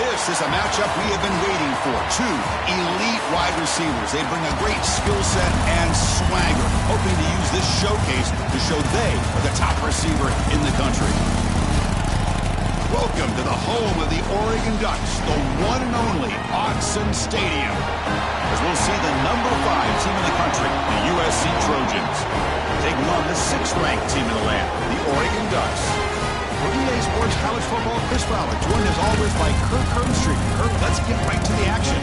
This is a matchup we have been waiting for. Two elite wide receivers. They bring a great skill set and swagger, hoping to use this showcase to show they are the top receiver in the country. Welcome to the home of the Oregon Ducks, the one and only Autzen Stadium, as we'll see the number 5 team in the country, the USC Trojans, taking on the 6th-ranked team in the land, the Oregon Ducks. For EA Sports College Football, Chris Fowler, joined as always by Kirk Herbstreit. Kirk, let's get right to the action.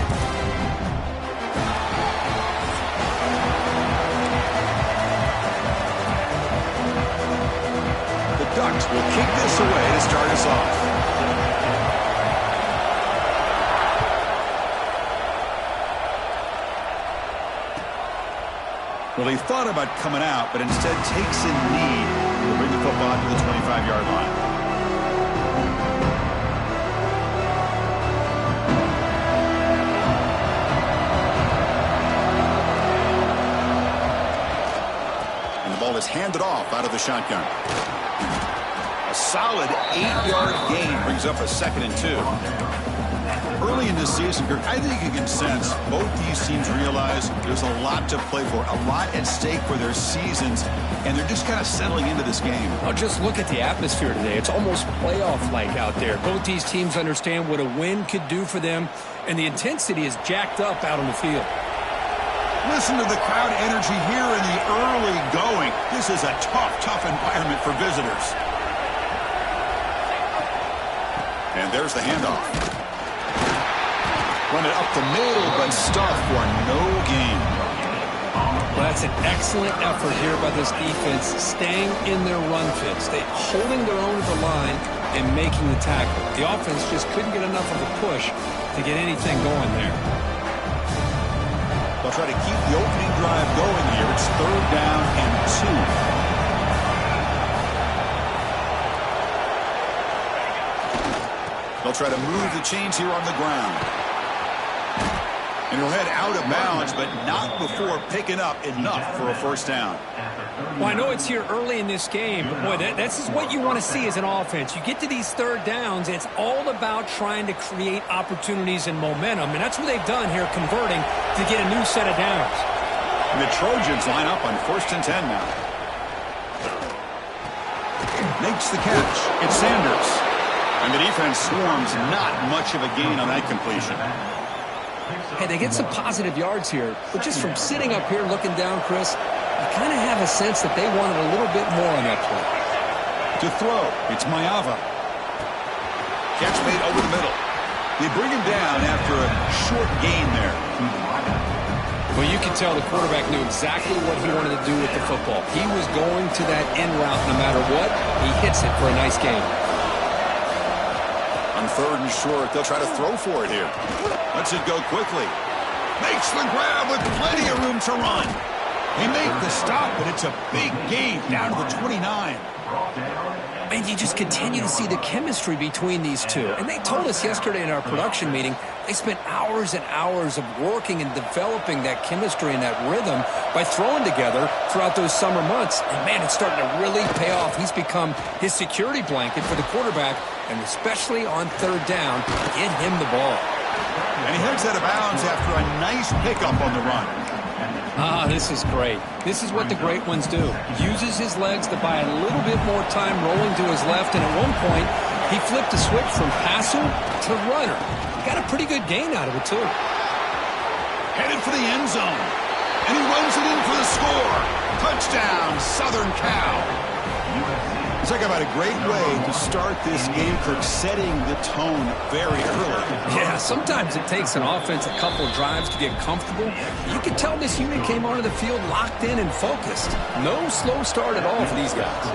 The Ducks will kick this away to start us off. Well, he thought about coming out, but instead takes a knee to bring the football to the 25-yard line. And the ball is handed off out of the shotgun. A solid 8-yard gain brings up a 2nd and 2. Early in this season, Kirk, I think you can sense both these teams realize there's a lot to play for, a lot at stake for their seasons, and they're just kind of settling into this game. Well, just look at the atmosphere today. It's almost playoff-like out there. Both these teams understand what a win could do for them, and the intensity is jacked up out on the field. Listen to the crowd energy here in the early going. This is a tough environment for visitors. And there's the handoff. Run it up the middle, but stuffed for no gain. Well, that's an excellent effort here by this defense, staying in their run fits. They holding their own at the line and making the tackle. The offense just couldn't get enough of a push to get anything going there. They'll try to keep the opening drive going here. It's 3rd down and 2. They'll try to move the chains here on the ground. And he'll head out of bounds, but not before picking up enough for a 1st down. Well, I know it's here early in this game, but boy, this is what you want to see as an offense. You get to these 3rd downs, it's all about trying to create opportunities and momentum, and that's what they've done here, converting to get a new set of downs. And the Trojans line up on 1st and 10 now. Makes the catch. It's Sanders. And the defense swarms, not much of a gain on that completion. Hey, they get some positive yards here, but just from sitting up here looking down, Chris, you kind of have a sense that they wanted a little bit more on that play. To throw, it's Mayava. Catch made over the middle. They bring him down after a short gain there. Well, you can tell the quarterback knew exactly what he wanted to do with the football. He was going to that end route no matter what. He hits it for a nice gain. On 3rd and short, they'll try to throw for it here. Lets it go quickly. Makes the grab with plenty of room to run. They make the stop, but it's a big gain down to the 29. And you just continue to see the chemistry between these two. And they told us yesterday in our production meeting, they spent hours and hours of working and developing that chemistry and that rhythm by throwing together throughout those summer months. And, man, it's starting to really pay off. He's become his security blanket for the quarterback, and especially on 3rd down, get him the ball. And he heads out of bounds after a nice pickup on the run. Ah, this is great. This is what the great ones do. Uses his legs to buy a little bit more time rolling to his left, and at one point, he flipped a switch from passer to runner. Got a pretty good gain out of it, too. Headed for the end zone. And he runs it in for the score. Touchdown, Southern Cal. Talk about a great way to start this game, Kirk, setting the tone very early. Yeah, sometimes it takes an offense a couple of drives to get comfortable. You can tell this unit came onto the field locked in and focused. No slow start at all for these guys.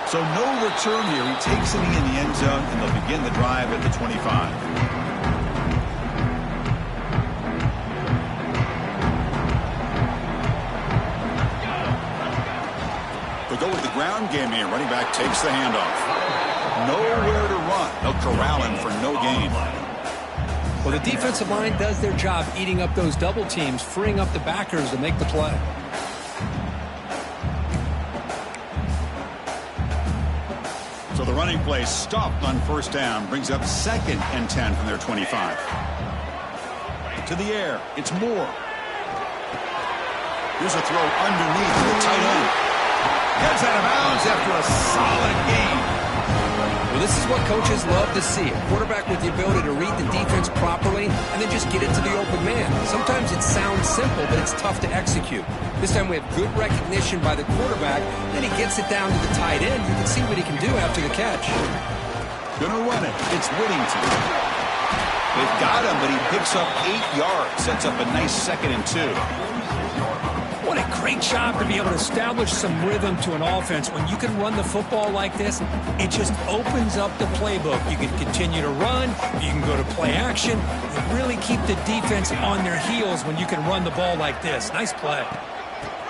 So no return here. He takes it in the end zone, and they'll begin the drive at the 25. Go with the ground game here. Running back takes the handoff. Nowhere to run. They'll corral him for no gain. Well, the defensive line does their job eating up those double teams, freeing up the backers to make the play. So the running play stopped on first down, brings up 2nd and 10 from their 25. To the air, it's Moore. Here's a throw underneath to the tight end. Gets out of bounds after a solid game. Well, this is what coaches love to see. A quarterback with the ability to read the defense properly and then just get it to the open man. Sometimes it sounds simple, but it's tough to execute. This time we have good recognition by the quarterback. Then he gets it down to the tight end. You can see what he can do after the catch. Gonna run it. It's Whittington. They've got him, but he picks up 8 yards. Sets up a nice 2nd and 2. What a great job to be able to establish some rhythm to an offense. When you can run the football like this, it just opens up the playbook. You can continue to run. You can go to play action. You really keep the defense on their heels when you can run the ball like this. Nice play.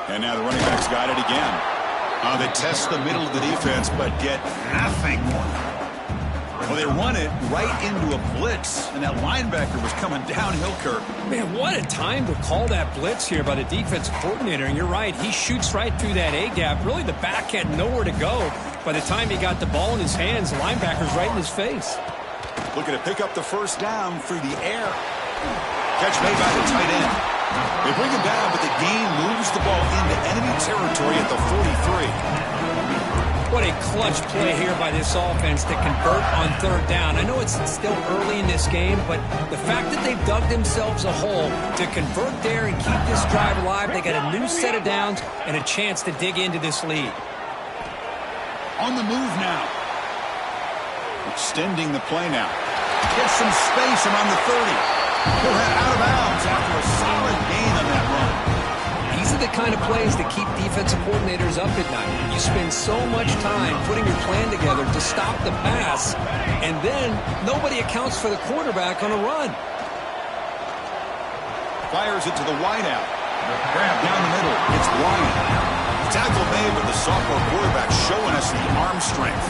And now the running back's got it again. They test the middle of the defense, but get nothing. Well, they run it right into a blitz, and that linebacker was coming downhill, Kirk. Man, what a time to call that blitz here by the defense coordinator. And you're right, he shoots right through that A-gap. Really, the back had nowhere to go. By the time he got the ball in his hands, the linebacker's right in his face. Looking to pick up the first down through the air. Catch made by the tight end. They bring him down, but the gain moves the ball into enemy territory at the 43. What a clutch play here by this offense to convert on third down. I know it's still early in this game, but the fact that they've dug themselves a hole to convert there and keep this drive alive, they got a new set of downs and a chance to dig into this lead. On the move now. Extending the play now. Gets some space around the 30. He'll head out of bounds after a solid gain on that run. These are the kind of plays that keep defensive coordinators up at night. You spend so much time putting your plan together to stop the pass, and then nobody accounts for the quarterback on a run. Fires it to the wideout. Grab down the middle. It's Bryant. Tackle made, but the sophomore quarterback showing us the arm strength.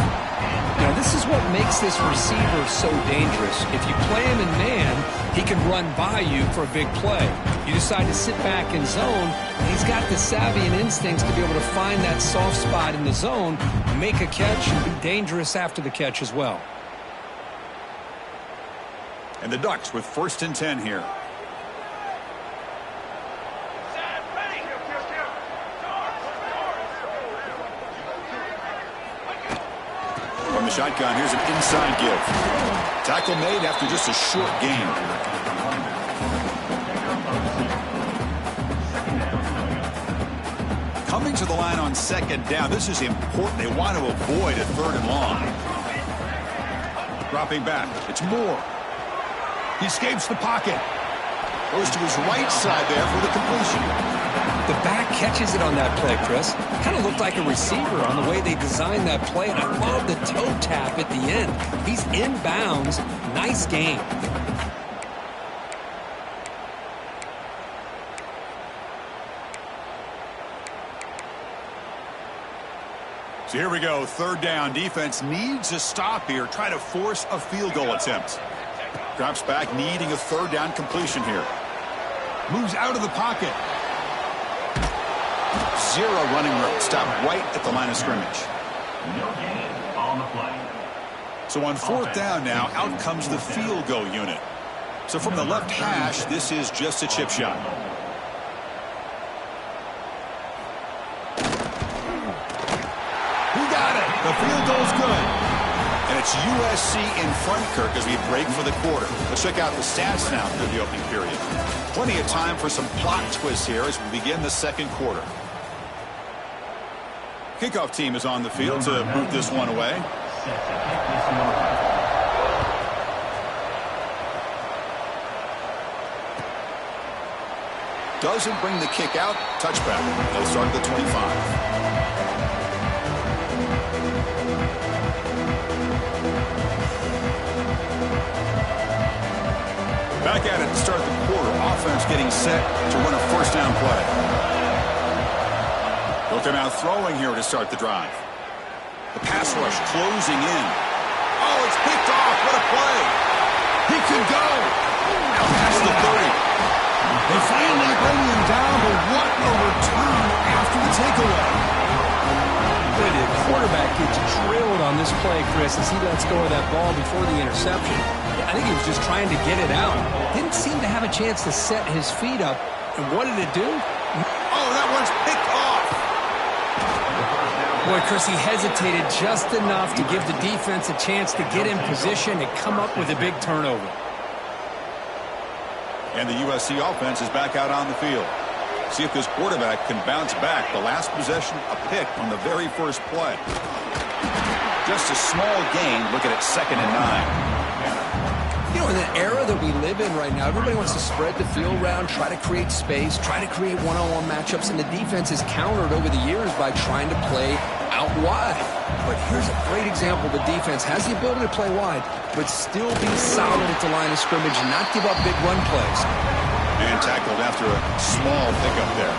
Now, this is what makes this receiver so dangerous. If you play him in man, he can run by you for a big play. You decide to sit back in zone, and he's got the savvy and instincts to be able to find that soft spot in the zone, make a catch, and be dangerous after the catch as well. And the Ducks with 1st and 10 here. From the shotgun, here's an inside give. Tackle made after just a short gain. Coming to the line on 2nd down. This is important. They want to avoid a 3rd and long. Dropping back. It's Moore. He escapes the pocket. Goes to his right side there for the completion. The back catches it on that play, Chris. Kind of looked like a receiver on the way they designed that play, and I love the toe tap at the end. He's in bounds. Nice game. So here we go, 3rd down. Defense needs a stop here. Try to force a field goal attempt. Drops back, needing a 3rd down completion here. Moves out of the pocket. 0 running room. Stop right at the line of scrimmage. No gain on the play. So on 4th down now, out comes the field goal unit. So from the left hash, this is just a chip shot. Who got it? The field goal's good. And it's USC in front, Kirk, as we break for the quarter. Let's check out the stats now through the opening period. Plenty of time for some plot twists here as we begin the 2nd quarter. Kickoff team is on the field to boot this one away. Doesn't bring the kick out. Touchback. They'll start at the 25. Back at it to start the quarter. Offense getting set to run a 1st down play. They'll come out throwing here to start the drive. The pass rush closing in. Oh, it's picked off. What a play. He can go. Now past the 30. They finally bring him down, but what a return after the takeaway. The quarterback gets drilled on this play, Chris, as he lets go of that ball before the interception. I think he was just trying to get it out. Didn't seem to have a chance to set his feet up. And what did it do? Oh, that one's picked off. Boy, Chris, he hesitated just enough to give the defense a chance to get in position and come up with a big turnover. And the USC offense is back out on the field. See if this quarterback can bounce back. The last possession, a pick on the very first play. Just a small gain. Look at it, 2nd and 9. You know, in the era that we live in right now, everybody wants to spread the field around, try to create space, try to create one-on-one matchups, and the defense is countered over the years by trying to play out wide. But here's a great example. The defense has the ability to play wide, but still be solid at the line of scrimmage and not give up big run plays. And tackled after a small pickup there.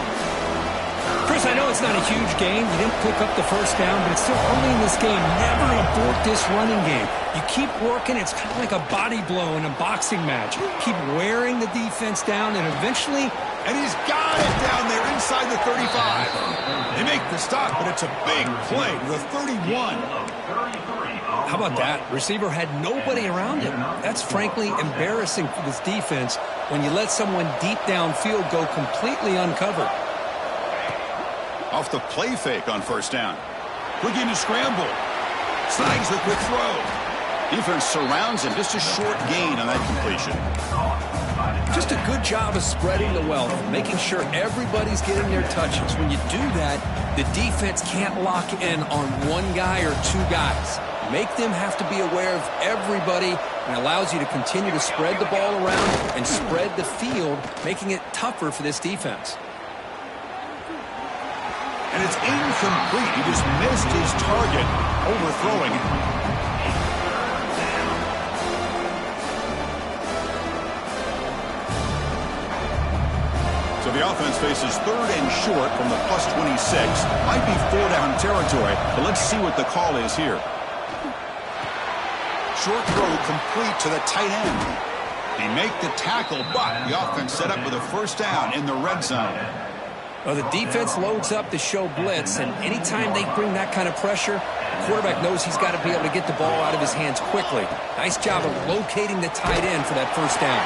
Chris, I know it's not a huge game. You didn't pick up the first down, but it's still early in this game. Never abort this running game. You keep working. It's kind of like a body blow in a boxing match. Keep wearing the defense down, and eventually... And he's got it down there inside the 35. They make the stop, but it's a big play to the 31. How about that? Receiver had nobody around him. That's frankly embarrassing for this defense when you let someone deep downfield go completely uncovered. Off the play fake on first down. Quick into scramble. Snags the quick throw. Defense surrounds him. Just a short gain on that completion. Just a good job of spreading the wealth, making sure everybody's getting their touches. When you do that, the defense can't lock in on one guy or two guys. Make them have to be aware of everybody, and allows you to continue to spread the ball around and spread the field, making it tougher for this defense. And it's incomplete. He just missed his target, overthrowing it. So the offense faces 3rd and short from the +26. Might be 4-down territory, but let's see what the call is here. Short throw complete to the tight end. They make the tackle, but the offense set up with a first down in the red zone. Well, the defense loads up to show blitz, and anytime they bring that kind of pressure, the quarterback knows he's got to be able to get the ball out of his hands quickly. Nice job of locating the tight end for that first down.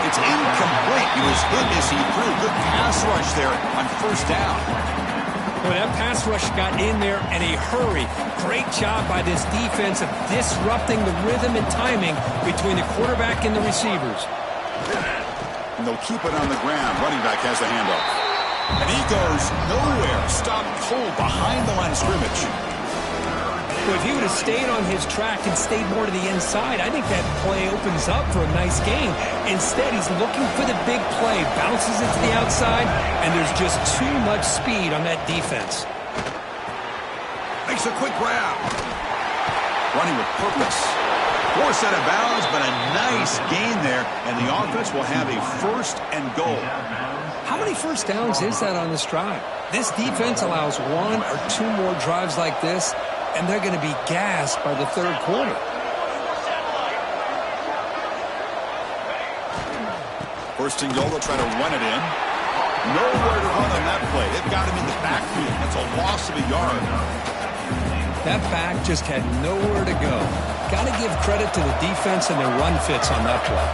It's incomplete. He was hit as he threw. Good pass rush there on first down. Well, that pass rush got in there in a hurry. Great job by this defense of disrupting the rhythm and timing between the quarterback and the receivers. And they'll keep it on the ground. Running back has the handoff. And he goes nowhere. Stopped cold behind the line of scrimmage. Well, if he would have stayed on his track and stayed more to the inside, I think that play opens up for a nice gain. Instead, he's looking for the big play, bounces it to the outside, and there's just too much speed on that defense. Makes a quick grab. Running with purpose. Forced out of bounds, but a nice gain there, and the offense will have a 1st and goal. How many first downs is that on this drive? This defense allows 1 or 2 more drives like this, and they're going to be gassed by the 3rd quarter. First and goal, they'll try to run it in. Nowhere to run on that play. They've got him in the backfield. That's a loss of a yard. That back just had nowhere to go. Got to give credit to the defense and their run fits on that play.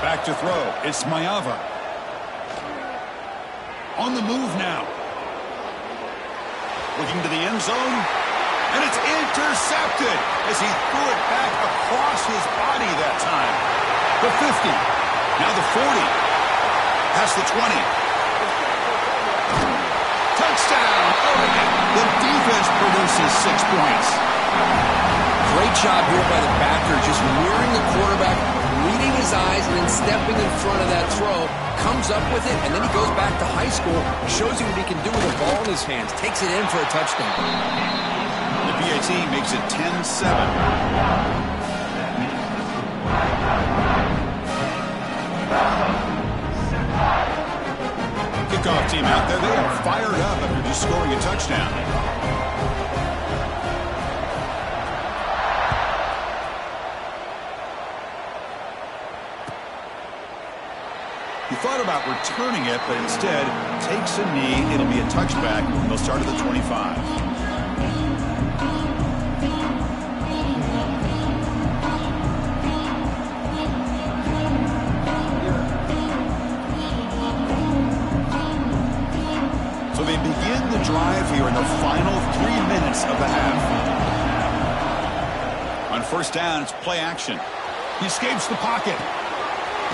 Back to throw. It's Mayava. On the move now. Looking to the end zone. And it's intercepted as he threw it back across his body that time. The 50. Now the 40. Past the 20. Touchdown, Oregon. The defense produces 6 points. Great job here by the backer, just rearing the quarterback, reading his eyes, and then stepping in front of that throw. Comes up with it, and then he goes back to high school, shows you what he can do with the ball in his hands, takes it in for a touchdown. The PAT makes it 10-7. Kickoff team out there. They are fired up after just scoring a touchdown. He thought about returning it, but instead takes a knee. It'll be a touchback. They'll start at the 25. first down, it's play action. He escapes the pocket.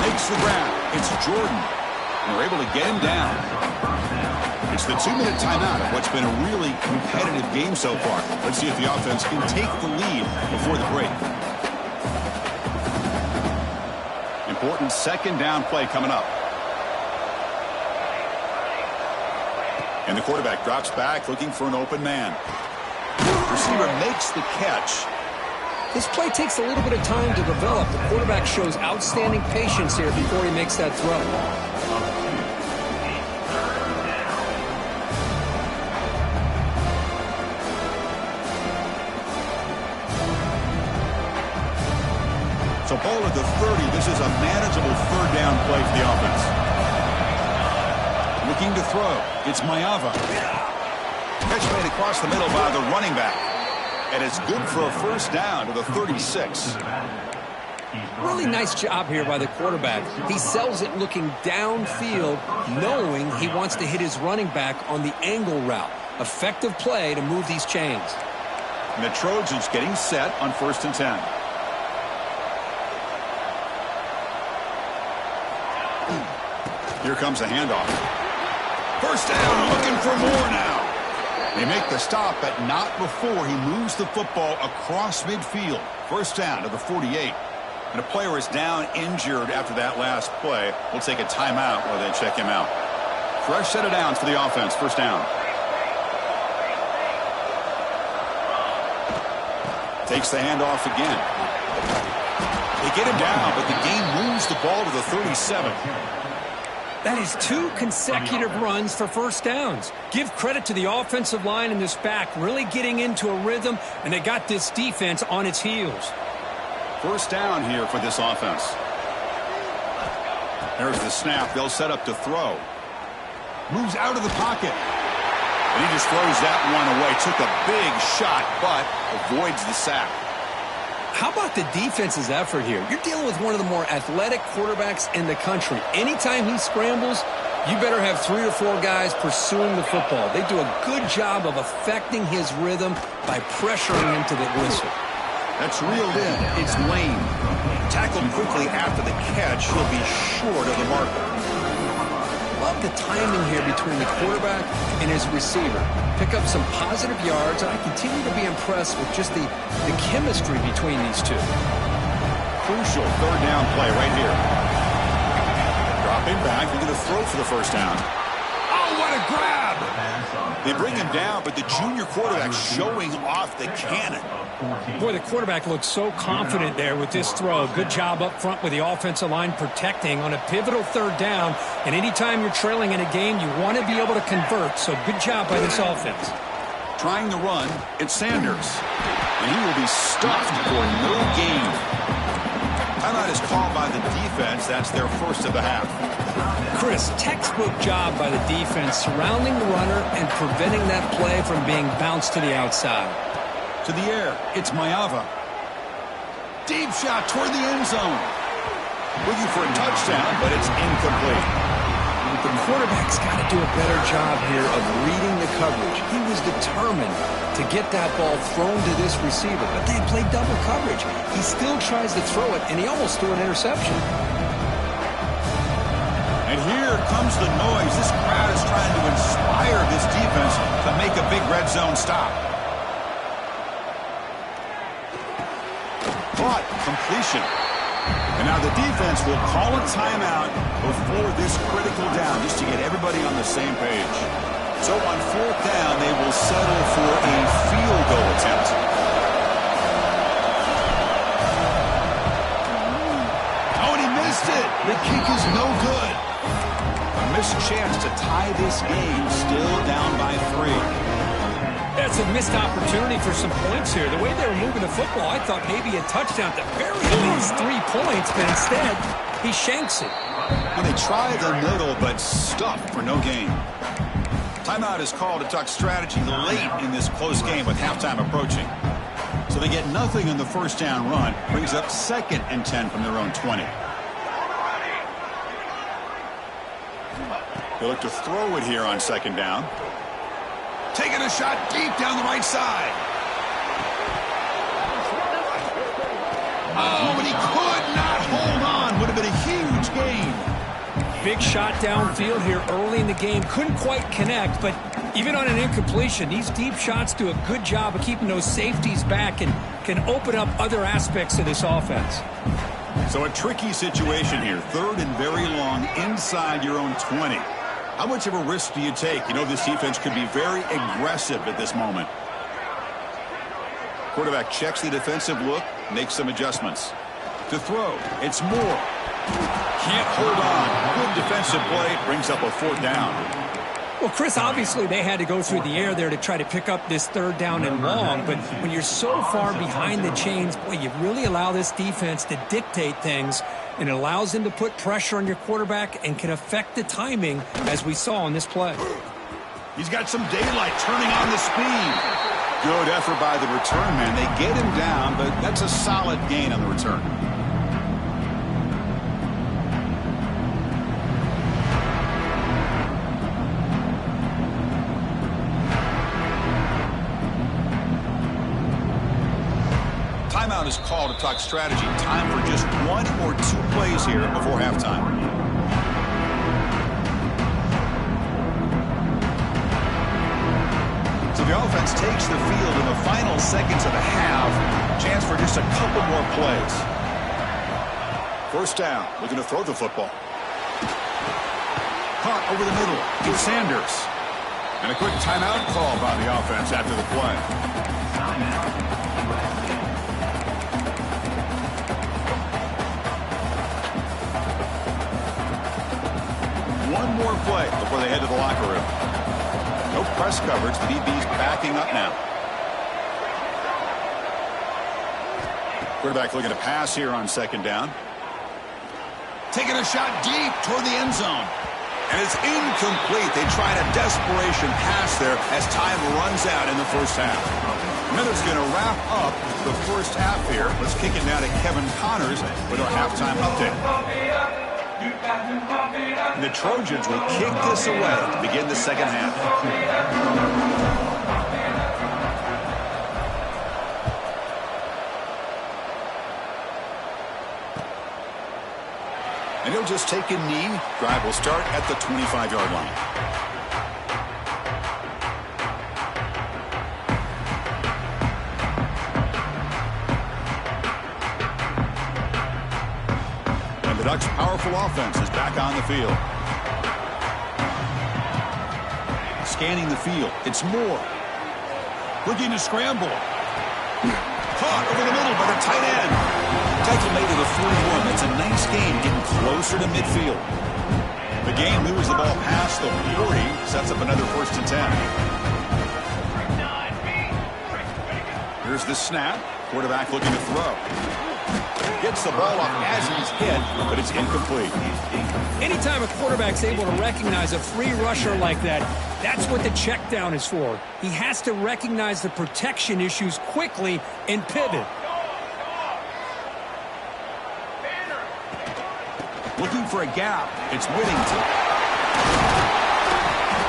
Makes the grab. It's Jordan. And they're able to get him down. It's the 2-minute timeout of what's been a really competitive game so far. Let's see if the offense can take the lead before the break. Important second down play coming up. And the quarterback drops back looking for an open man. Receiver makes the catch. This play takes a little bit of time to develop. The quarterback shows outstanding patience here before he makes that throw. So ball at the 30. This is a manageable third down play for the offense. Looking to throw. It's Maiava. Catch made across the middle by the running back. And it's good for a first down to the 36. Really nice job here by the quarterback. He sells it looking downfield, knowing he wants to hit his running back on the angle route. Effective play to move these chains. And the Trojans getting set on 1st and 10. Here comes a handoff. First down, looking for more now. They make the stop, but not before he moves the football across midfield. First down to the 48. And a player is down injured after that last play. We'll take a timeout while they check him out. Fresh set of downs for the offense. First down. Takes the handoff again. They get him down, but the game moves the ball to the 37. That is 2 consecutive runs for first downs. Give credit to the offensive line in this back, really getting into a rhythm, and they got this defense on its heels. First down here for this offense. There's the snap. They'll set up to throw. Moves out of the pocket. And he just throws that one away. Took a big shot, but avoids the sack. How about the defense's effort here? You're dealing with one of the more athletic quarterbacks in the country. Anytime he scrambles, you better have 3 or 4 guys pursuing the football. They do a good job of affecting his rhythm by pressuring him to the whistle. That's reeled in. It's Lane. Tackled quickly after the catch. He'll be short of the marker. Love the timing here between the quarterback and his receiver. Pick up some positive yards, and I continue to be impressed with just the chemistry between these two. Crucial third down play right here. Dropping back, they're going to throw for the first down. Oh, what a grab! They bring him down, but the junior quarterback showing off the cannon. Boy, the quarterback looks so confident there with this throw. Good job up front with the offensive line protecting on a pivotal third down. And anytime you're trailing in a game, you want to be able to convert. So good job by this offense. Trying the run, it's Sanders. And he will be stuffed for no gain. Timeout is called by the defense. That's their first of the half. Chris, textbook job by the defense surrounding the runner and preventing that play from being bounced to the outside. To the air, it's Maiava. Deep shot toward the end zone. Looking for a touchdown, but it's incomplete. The quarterback's got to do a better job here of reading the coverage. He was determined to get that ball thrown to this receiver, but they played double coverage. He still tries to throw it, and he almost threw an interception. And here comes the noise. This crowd is trying to inspire this defense to make a big red zone stop. Caught, completion. And now the defense will call a timeout before this critical down, just to get everybody on the same page. So on 4th down, they will settle for a field goal attempt. Oh, and he missed it. The kick is no good. A missed chance to tie this game, still down by 3. That's a missed opportunity for some points here. The way they were moving the football, I thought maybe a touchdown at the very least 3 points, but instead, he shanks it. And they try the middle, but stuffed for no gain. Timeout is called to talk strategy late in this close game with halftime approaching. So they get nothing in the first down run. Brings up 2nd and 10 from their own 20. They look to throw it here on 2nd down. Taking a shot deep down the right side. Oh, but he could not hold on. Would have been a huge gain. Big shot downfield here early in the game. Couldn't quite connect, but even on an incompletion, these deep shots do a good job of keeping those safeties back and can open up other aspects of this offense. So a tricky situation here. 3rd and very long inside your own 20. How much of a risk do you take? You know this defense could be very aggressive at this moment. Quarterback checks the defensive look, makes some adjustments. To throw, it's Moore. Can't hold on. Good defensive play, brings up a 4th down. Well, Chris, obviously they had to go through the air there to try to pick up this 3rd down and long, but when you're so far behind the chains, boy, you really allow this defense to dictate things, and it allows them to put pressure on your quarterback and can affect the timing, as we saw in this play. He's got some daylight, turning on the speed. Good effort by the return man. They get him down, but that's a solid gain on the return. Timeout is called to talk strategy. Time for just 1 or 2 plays here before halftime. So the offense takes the field in the final seconds of the half. Chance for just a couple more plays. 1st down. Looking to throw the football. Caught over the middle. It's Sanders. And a quick timeout call by the offense after the play. One more play before they head to the locker room. No press coverage. The DB's backing up now. Quarterback looking to pass here on 2nd down. Taking a shot deep toward the end zone. And it's incomplete. They tried a desperation pass there as time runs out in the 1st half. Miller's going to wrap up the 1st half here. Let's kick it now to Kevin Connors with our halftime update. The Trojans will kick this away to begin the 2nd half. And he'll just take a knee. Drive will start at the 25-yard line. And the Ducks' powerful offense is back on the field. Scanning the field. It's Moore. Looking to scramble. Caught over the middle by the tight end. Tackle made to the 41. That's a nice gain, getting closer to midfield. The game moves the ball past the 40. Sets up another 1st and 10. Here's the snap. Quarterback looking to throw. Gets the ball off as he's hit, but it's incomplete. Anytime a quarterback's able to recognize a free rusher like that, that's what the check down is for. He has to recognize the protection issues quickly and pivot. Looking for a gap. It's Whittington.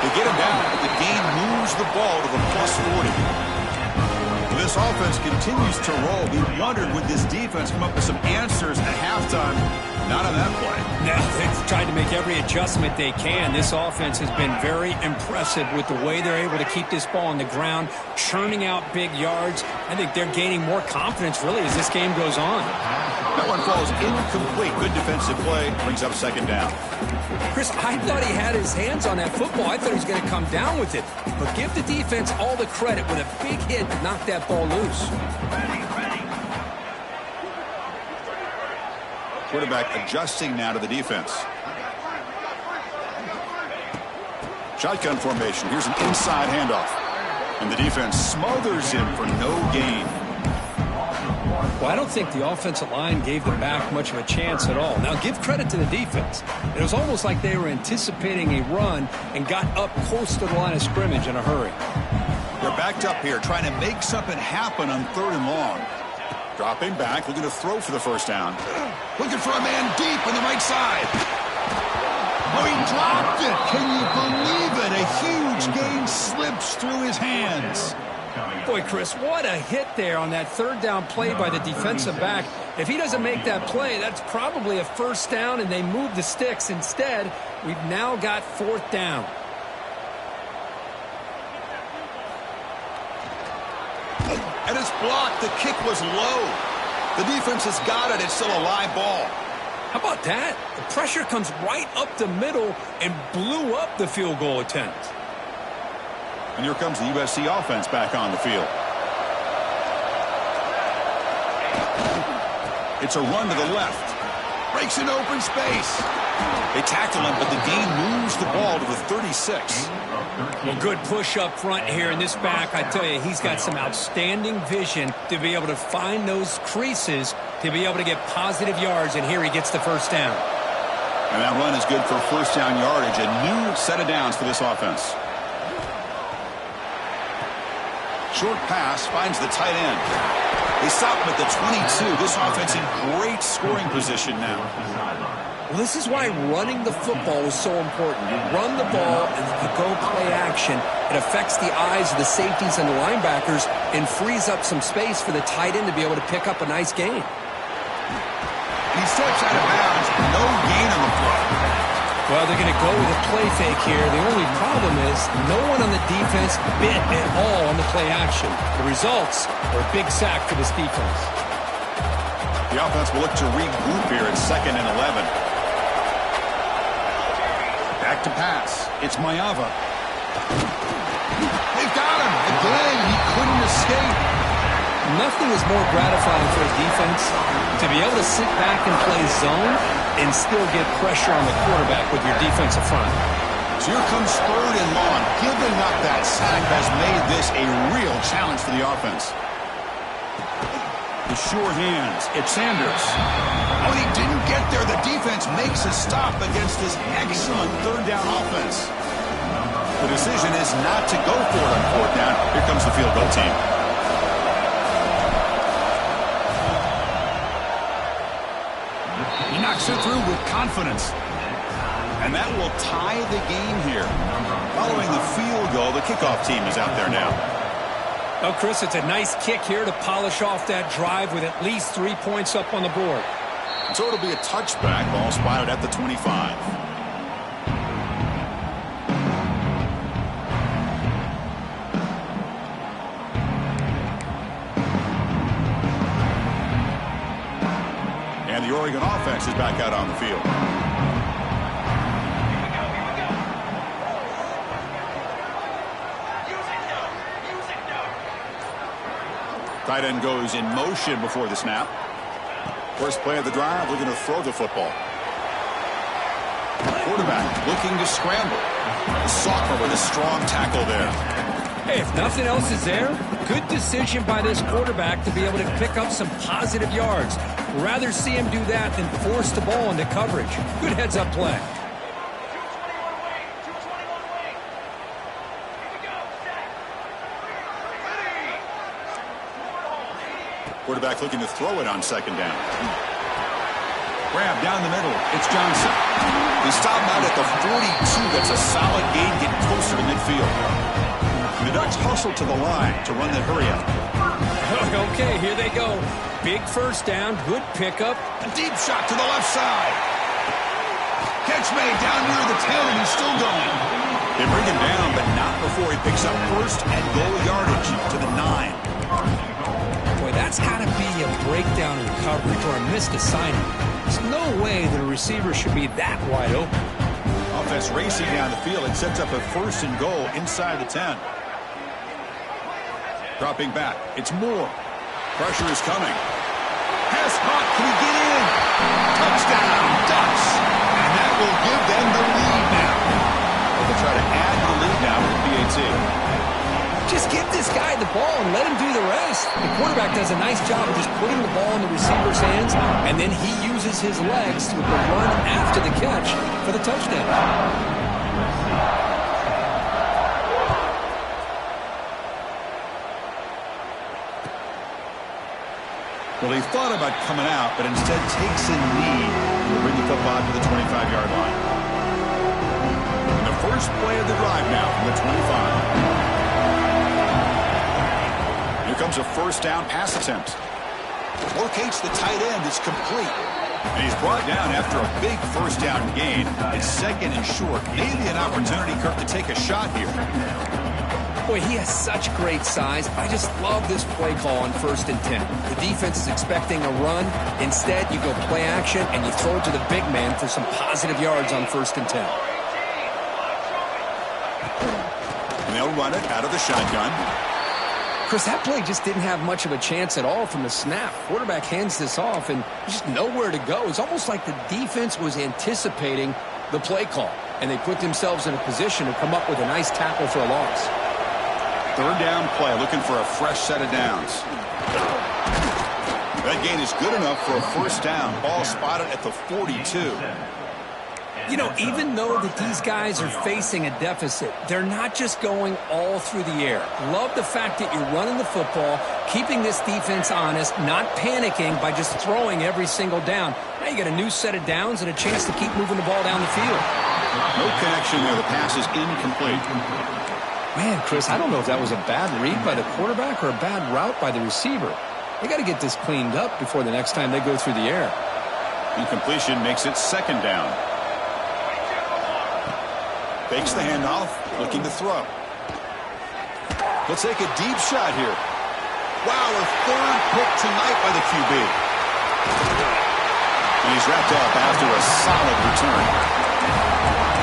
They get him down. The game moves the ball to the plus 40. This offense continues to roll. We wondered, would this defense come up with some answers at halftime? Not on that play. Now, they've tried to make every adjustment they can. This offense has been very impressive with the way they're able to keep this ball on the ground, churning out big yards. I think they're gaining more confidence, really, as this game goes on. That one falls incomplete. Good defensive play. Brings up 2nd down. Chris, I thought he had his hands on that football. I thought he was going to come down with it. But give the defense all the credit with a big hit to knock that ball loose. Quarterback adjusting now to the defense. Shotgun formation. Here's an inside handoff. And the defense smothers him for no gain. Well, I don't think the offensive line gave the back much of a chance at all. Now, give credit to the defense. It was almost like they were anticipating a run and got up close to the line of scrimmage in a hurry. They're backed up here, trying to make something happen on 3rd and long. Dropping back, looking to throw for the 1st down. Looking for a man deep on the right side. Oh, he dropped it. Can you believe it? A huge gain slips through his hands. coming up. Boy, Chris, what a hit there on that third down play by the defensive back. If he doesn't make that play, that's probably a first down, and they move the sticks. Instead, we've now got fourth down. And it's blocked. The kick was low. The defense has got it. It's still a live ball. How about that? The pressure comes right up the middle and blew up the field goal attempt. And here comes the USC offense back on the field. It's a run to the left. Breaks an open space. They tackle him, but the gain moves the ball to the 36. Well, good push up front here in this back. I tell you, he's got some outstanding vision to be able to find those creases to be able to get positive yards, and here he gets the first down. And that run is good for first down yardage. A new set of downs for this offense. Short pass finds the tight end. They stop him at the 22. This offense in great scoring position now. Well, this is why running the football is so important. You run the ball and you go play action. It affects the eyes of the safeties and the linebackers and frees up some space for the tight end to be able to pick up a nice gain. He steps out of bounds. No gain on the play. Well, they're going to go with a play fake here. The only problem is no one on the defense bit at all on the play action. The results are a big sack for this defense. The offense will look to regroup here at 2nd and 11. Back to pass. It's Mayava. They've got him. Again, he couldn't escape. Nothing is more gratifying for a defense to be able to sit back and play zone and still get pressure on the quarterback with your defensive front. So here comes 3rd and long. Giving up that sack has made this a real challenge for the offense. The sure hands. It's Sanders. Oh, he didn't get there. The defense makes a stop against this excellent third down offense. The decision is not to go for it on 4th down. Here comes the field goal team. He knocks it through with confidence. And that will tie the game here. Following the field goal, the kickoff team is out there now. Well, Chris, it's a nice kick here to polish off that drive with at least 3 points up on the board. So it'll be a touchback, ball spotted at the 25. And the Oregon offense is back out on the field. Tight end goes in motion before the snap. First play of the drive, looking to throw the football. Quarterback looking to scramble. The sophomore with a strong tackle there. Hey, if nothing else is there, good decision by this quarterback to be able to pick up some positive yards. Rather see him do that than force the ball into coverage. Good heads-up play. Quarterback looking to throw it on 2nd down. Grab down the middle. It's Johnson. They stop out at the 42. That's a solid gain, getting closer to midfield. The Ducks hustle to the line to run the hurry up. Okay, here they go. Big first down, good pickup. A deep shot to the left side. Catch made down near the 10, and he's still going. They bring him down, but not before he picks up first and goal yardage to the 9. Boy, that's got to be a breakdown in coverage or a missed assignment. There's no way that a receiver should be that wide open. Offense racing down the field and sets up a 1st and goal inside the 10. Dropping back. It's Moore. Pressure is coming. Pass caught. Can he get in? Touchdown, Ducks. And that will give them the lead now. They'll try to add the lead now with the PAT. Just give this guy the ball and let him do the rest. The quarterback does a nice job of just putting the ball in the receiver's hands, and then he uses his legs with the run after the catch for the touchdown. Well, he thought about coming out, but instead takes a knee to bring the football to the 25-yard line. And the first play of the drive now from the 25. comes a first down pass attempt. Locates the tight end. It's complete. And he's brought down after a big first down gain. It's second and short. Maybe an opportunity, Kirk, to take a shot here. Boy, he has such great size. I just love this play call on 1st and 10. The defense is expecting a run. Instead, you go play action, and you throw it to the big man for some positive yards on 1st and 10. And they'll run it out of the shotgun. Chris, that play just didn't have much of a chance at all from the snap. Quarterback hands this off, and just nowhere to go. It's almost like the defense was anticipating the play call, and they put themselves in a position to come up with a nice tackle for a loss. 3rd down play, looking for a fresh set of downs. That gain is good enough for a first down. Ball spotted at the 42. You know, even though that these guys are facing a deficit, they're not just going all through the air. Love the fact that you're running the football, keeping this defense honest, not panicking by just throwing every single down. Now you got a new set of downs and a chance to keep moving the ball down the field. No connection there. The pass is incomplete. Man, Chris, I don't know if that was a bad read by the quarterback or a bad route by the receiver. They got to get this cleaned up before the next time they go through the air. Incompletion makes it 2nd down. Fakes the handoff, looking to throw. He'll take a deep shot here. Wow, a 3rd pick tonight by the QB. And he's wrapped up after a solid return.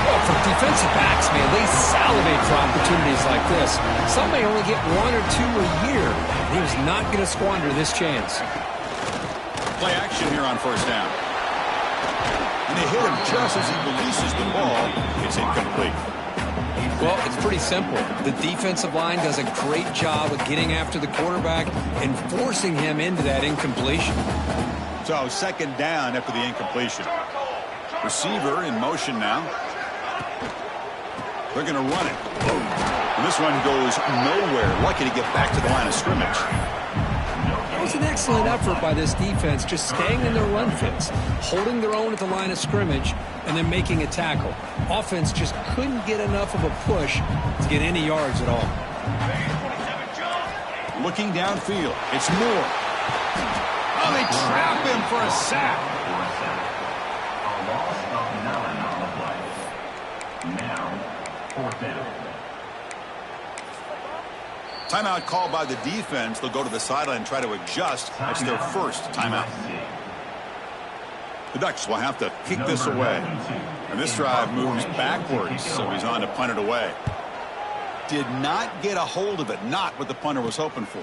Well, for defensive backs, man, they salivate for opportunities like this. Some may only get 1 or 2 a year. He was not going to squander this chance. Play action here on 1st down. And they hit him just as he releases the ball. It's incomplete. Well, it's pretty simple. The defensive line does a great job of getting after the quarterback and forcing him into that incompletion. So 2nd down after the incompletion. Receiver in motion now. They're going to run it. And this one goes nowhere. Lucky to get back to the line of scrimmage. It was an excellent effort by this defense, just staying in their run fits, holding their own at the line of scrimmage, and then making a tackle. Offense just couldn't get enough of a push to get any yards at all. Looking downfield. It's Moore. Oh, they trap him for a sack. A loss of 9 on the play. Now, 4th down. Timeout called by the defense. They'll go to the sideline and try to adjust. That's their first timeout. The Ducks will have to kick this away. And this drive moves backwards, so he's on to punt it away. Did not get a hold of it. Not what the punter was hoping for.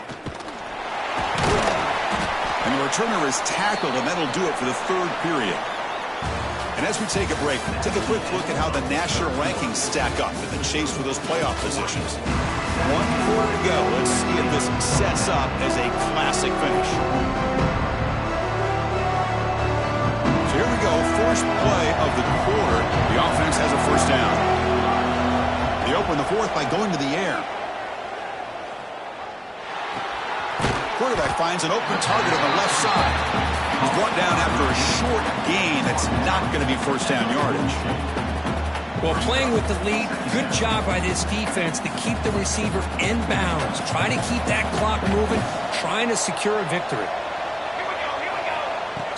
And the returner is tackled, and that'll do it for the 3rd period. And as we take a break, take a quick look at how the national rankings stack up in the chase for those playoff positions. 1 quarter to go. Let's see if this sets up as a classic finish. So here we go. First play of the quarter. The offense has a first down. They open the 4th by going to the air. Quarterback finds an open target on the left side. He's brought down after a short gain. That's not going to be first down yardage. Well, playing with the lead, good job by this defense to keep the receiver in bounds. Try to keep that clock moving, trying to secure a victory.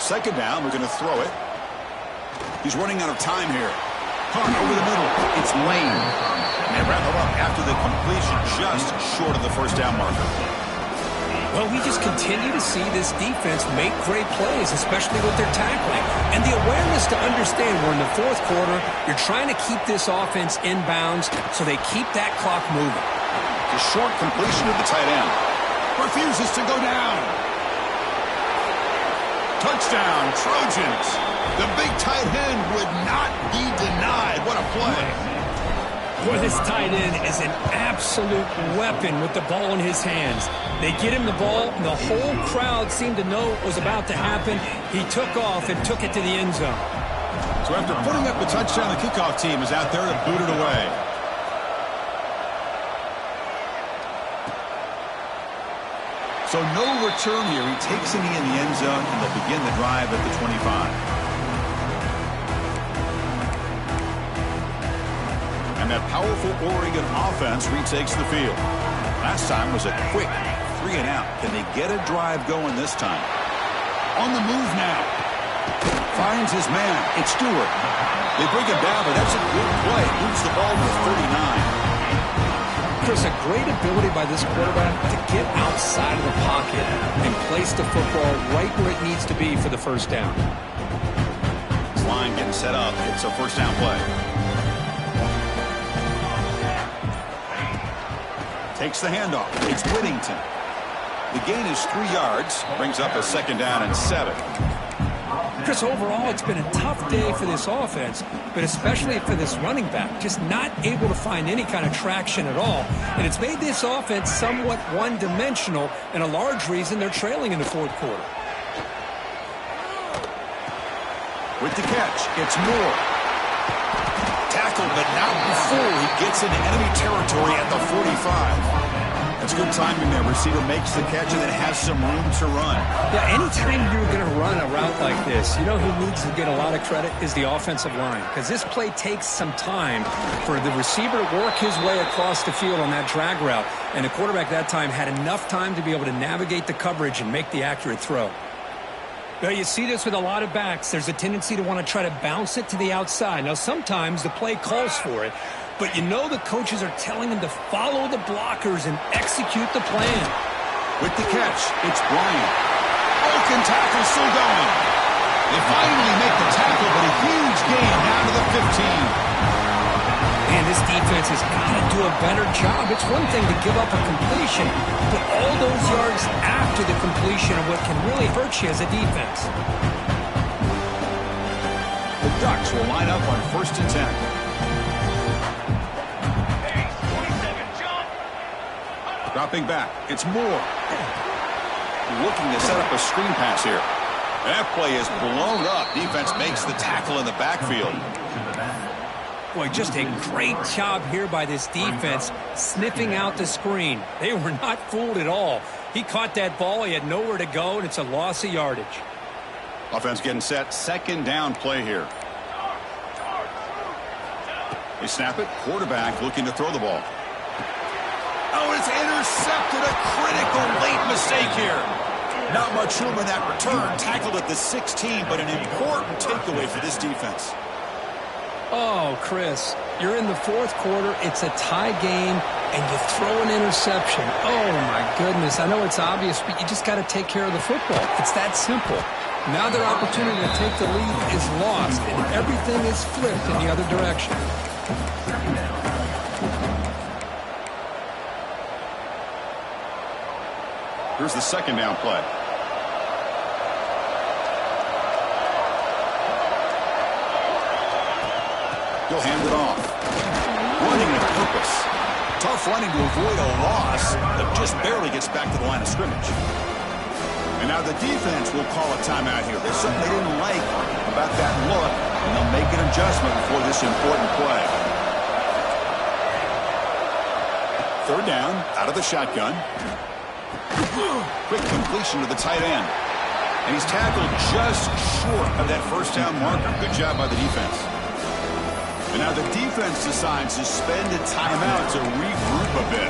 2nd down, we're going to throw it. He's running out of time here. Hunt over the middle. It's Lane. And they wrap him up after the completion, just short of the first down marker. Well, we just continue to see this defense make great plays, especially with their tackling. And the awareness to understand we're in the 4th quarter, you're trying to keep this offense in bounds so they keep that clock moving. The short completion of the tight end. Refuses to go down. Touchdown, Trojans. The big tight end would not be denied. What a play. Boy, this tight end is an absolute weapon with the ball in his hands. They get him the ball, and the whole crowd seemed to know what was about to happen. He took off and took it to the end zone. So after putting up the touchdown, the kickoff team is out there to boot it away. So no return here. He takes a knee in the end zone, and they'll begin the drive at the 25. And that powerful Oregon offense retakes the field. Last time was a quick 3 and out. Can they get a drive going this time? On the move now. Finds his man. It's Stewart. They bring him down, but that's a good play. Moves the ball to 39. Chris, a great ability by this quarterback to get outside of the pocket and place the football right where it needs to be for the first down. This line getting set up. It's a first down play. Takes the handoff. It's Whittington. The gain is 3 yards. Brings up a second down and 7. Chris, overall, it's been a tough day for this offense, but especially for this running back, just not able to find any kind of traction at all. And it's made this offense somewhat one-dimensional, and a large reason they're trailing in the fourth quarter. With the catch, it's Moore. Tackled, but not before he gets into enemy territory at the 45. That's good timing there. Receiver makes the catch and then has some room to run. Yeah, anytime you're going to run a route like this, you know who needs to get a lot of credit is the offensive line, because this play takes some time for the receiver to work his way across the field on that drag route, and the quarterback that time had enough time to be able to navigate the coverage and make the accurate throw. Now, you see this with a lot of backs. There's a tendency to want to try to bounce it to the outside. Now, sometimes the play calls for it, but you know the coaches are telling them to follow the blockers and execute the plan. With the catch, it's Bryant. Broken tackle still going. They finally make the tackle, but a huge gain down to the 15. Man, this defense has got to do a better job. It's one thing to give up a completion, but all those yards after the completion are what can really hurt you as a defense. The Ducks will line up on 1st and 10. Dropping back, it's Moore. Looking to set up a screen pass here. That play is blown up. Defense makes the tackle in the backfield. Boy, just a great job here by this defense, sniffing out the screen. They were not fooled at all. He caught that ball, he had nowhere to go, and it's a loss of yardage. Offense getting set, second down play here. They snap it, quarterback looking to throw the ball. Oh, it's intercepted, a critical late mistake here. Not much room in that return, tackled at the 16, but an important takeaway for this defense. Oh, Chris, you're in the fourth quarter, it's a tie game, and you throw an interception. Oh, my goodness, I know it's obvious, but you just got to take care of the football. It's that simple. Now their opportunity to take the lead is lost, and everything is flipped in the other direction. Here's the second down play. He'll hand it off. Running with purpose. Tough running to avoid a loss, but just barely gets back to the line of scrimmage. And now the defense will call a timeout here. There's something they didn't like about that look, and they'll make an adjustment before this important play. Third down, out of the shotgun. Quick completion to the tight end. And he's tackled just short of that first down marker. Good job by the defense. And now the defense decides to spend a timeout to regroup a bit.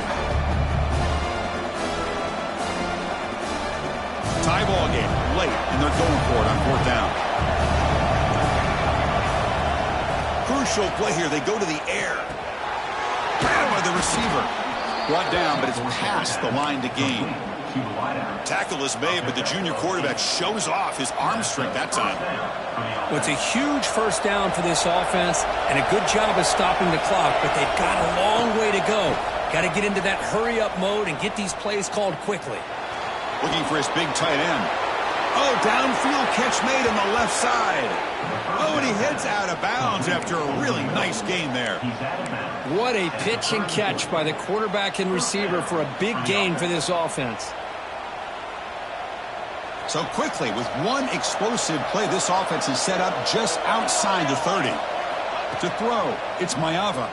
Tie ball game late, and they're going for it on fourth down. Crucial play here. They go to the air. Grabbed by the receiver. Brought down, but it's past the line to gain. Tackle is made, but the junior quarterback shows off his arm strength that time. Well, it's a huge first down for this offense and a good job of stopping the clock, but they've got a long way to go. Got to get into that hurry-up mode and get these plays called quickly. Looking for his big tight end. Oh, downfield catch made on the left side. Oh, and he heads out of bounds after a really nice gain there. What a pitch and catch by the quarterback and receiver for a big gain for this offense. So quickly, with one explosive play, this offense is set up just outside the 30. To throw, it's Maiava.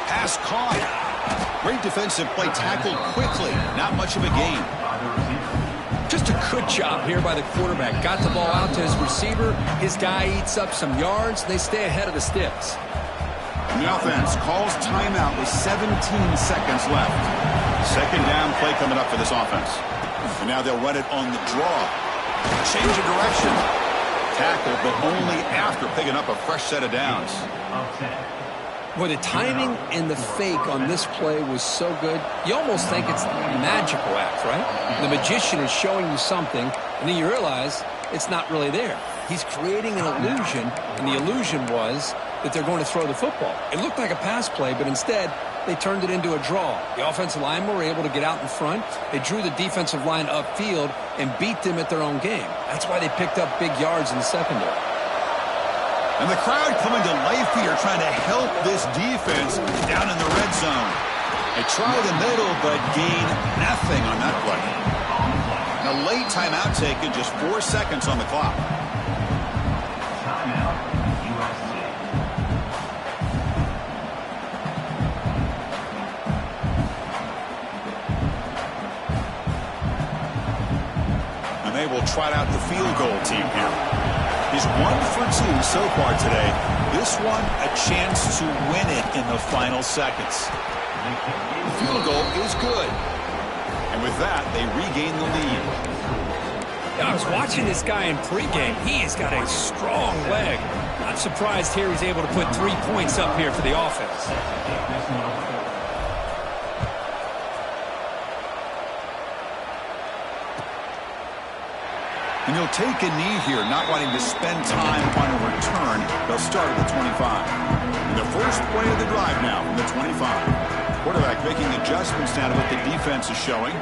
Pass caught. Great defensive play, tackled quickly. Not much of a gain. Just a good job here by the quarterback. Got the ball out to his receiver. His guy eats up some yards. They stay ahead of the sticks. And the offense calls timeout with 17 seconds left. Second down play coming up for this offense. And now they'll run it on the draw. Change of direction. Tackle, but only after picking up a fresh set of downs. Boy, the timing and the fake on this play was so good. You almost think it's a magical act, right? The magician is showing you something, and then you realize it's not really there. He's creating an illusion, and the illusion was that they're going to throw the football. It looked like a pass play, but instead, they turned it into a draw. The offensive linemen were able to get out in front. They drew the defensive line upfield and beat them at their own game. That's why they picked up big yards in the secondary. And the crowd coming to life here, trying to help this defense down in the red zone. They try the middle, but gain nothing on that play. And a late timeout taken, just 4 seconds on the clock. Timeout, USC. And they will trot out the field goal team here. He's 1 for 2 so far today. This one, a chance to win it in the final seconds. The field goal is good. And with that, they regain the lead. I was watching this guy in pregame. He has got a strong leg. Not surprised here he's able to put 3 points up here for the offense. And he'll take a knee here, not wanting to spend time on a return. They'll start at the 25. And the first play of the drive now from the 25. Quarterback making adjustments now to what the defense is showing.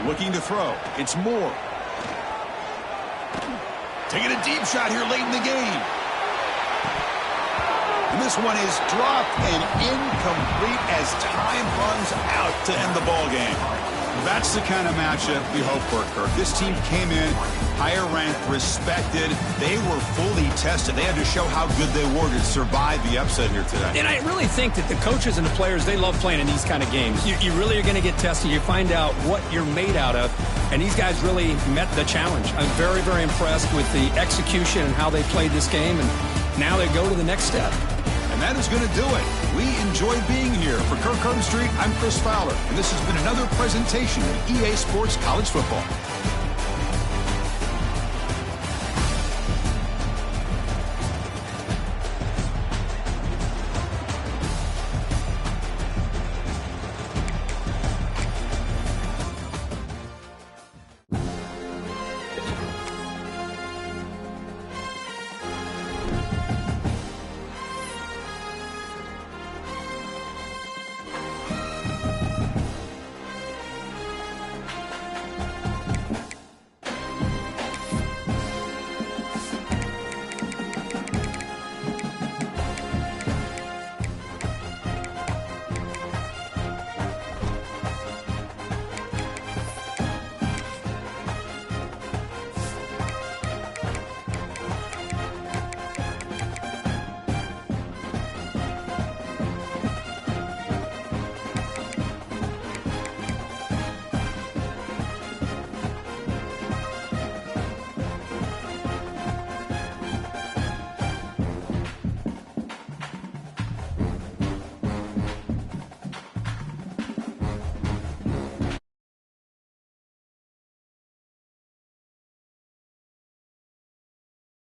Looking to throw. It's Moore. Taking a deep shot here late in the game. And this one is dropped and incomplete as time runs out to end the ball game. That's the kind of matchup we hope for, Kirk. This team came in higher ranked, respected. They were fully tested. They had to show how good they were to survive the upset here today. And I really think that the coaches and the players, they love playing in these kind of games. You really are going to get tested. You find out what you're made out of. And these guys really met the challenge. I'm very, very impressed with the execution and how they played this game. And now they go to the next step. And that is going to do it. We enjoyed being here. For Kirk Herbstreit, I'm Chris Fowler. And this has been another presentation of EA Sports College Football.